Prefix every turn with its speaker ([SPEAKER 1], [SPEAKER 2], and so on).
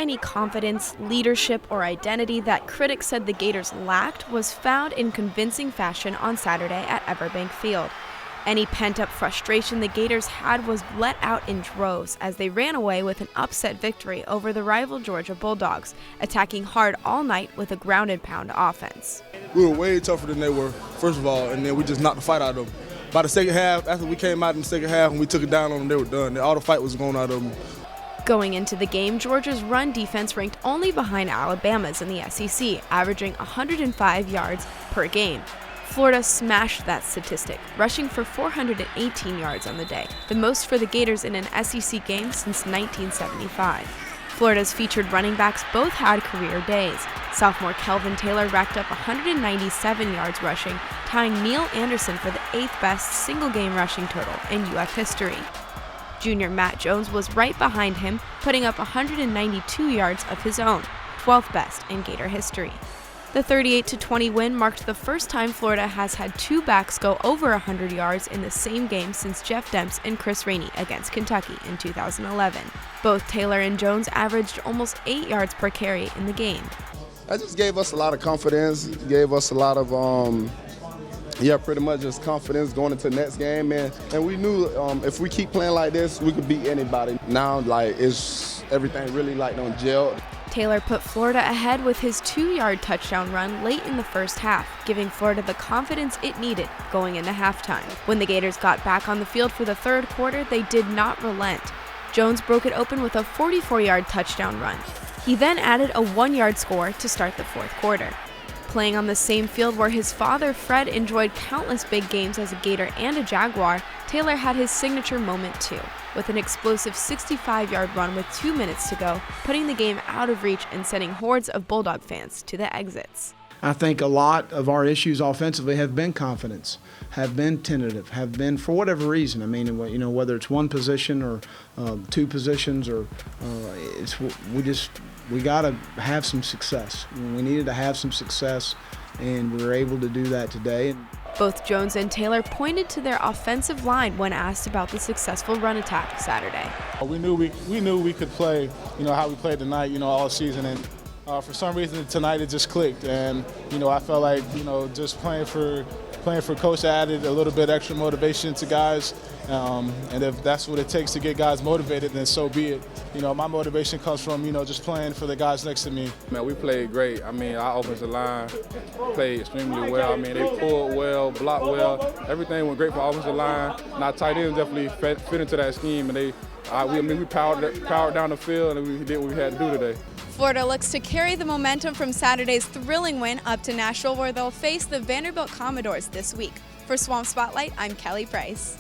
[SPEAKER 1] any confidence, leadership, or identity that critics said the Gators lacked was found in convincing fashion on Saturday at Everbank Field. Any pent-up frustration the Gators had was let out in droves as they ran away with an upset victory over the rival Georgia Bulldogs, attacking hard all night with a ground-and-pound offense.
[SPEAKER 2] We were way tougher than they were, first of all, and then we just knocked the fight out of them. By the second half, after we came out in the second half and we took it down on them, they were done. All the fight was going out of them.
[SPEAKER 1] Going into the game, Georgia's run defense ranked only behind Alabama's in the SEC, averaging 105 yards per game. Florida smashed that statistic, rushing for 418 yards on the day, the most for the Gators in an SEC game since 1975. Florida's featured running backs both had career days. Sophomore Kelvin Taylor racked up 197 yards rushing, tying Neil Anderson for the 8th best single-game rushing total in UF history. Junior Matt Jones was right behind him, putting up 192 yards of his own, 12th best in Gator history. The 38-20 win marked the first time Florida has had two backs go over 100 yards in the same game since Jeff Demps and Chris Rainey against Kentucky in 2011. Both Taylor and Jones averaged almost 8 yards per carry in the game.
[SPEAKER 3] That just gave us a lot of confidence, gave us a lot of, pretty much just confidence going into the next game, man. And we knew if we keep playing like this, we could beat anybody. Now, it's everything really on gel.
[SPEAKER 1] Taylor put Florida ahead with his 2-yard touchdown run late in the first half, giving Florida the confidence it needed going into halftime. When the Gators got back on the field for the third quarter, they did not relent. Jones broke it open with a 44-yard touchdown run. He then added a 1-yard score to start the fourth quarter. Playing on the same field where his father, Fred, enjoyed countless big games as a Gator and a Jaguar, Taylor had his signature moment too, with an explosive 65-yard run with 2 minutes to go, putting the game out of reach and sending hordes of Bulldog fans to the exits.
[SPEAKER 4] I think a lot of our issues offensively have been confidence, have been tentative, have been for whatever reason. I mean, whether it's one position or two positions, or we got to have some success. We needed to have some success, and we were able to do that today.
[SPEAKER 1] Both Jones and Taylor pointed to their offensive line when asked about the successful run attack Saturday.
[SPEAKER 5] We knew we could play, how we played tonight, all season, and for some reason tonight it just clicked. And I felt like just playing for Coach added a little bit extra motivation to guys. And if that's what it takes to get guys motivated, then so be it. My motivation comes from, just playing for the guys next to me.
[SPEAKER 6] Man, we played great. Our offensive line played extremely well. They pulled well, blocked well. Everything went great for our offensive line. And our tight ends definitely fit into that scheme. And we powered down the field, and we did what we had to do today.
[SPEAKER 7] Florida looks to carry the momentum from Saturday's thrilling win up to Nashville, where they'll face the Vanderbilt Commodores this week. For Swamp Spotlight, I'm Kelly Price.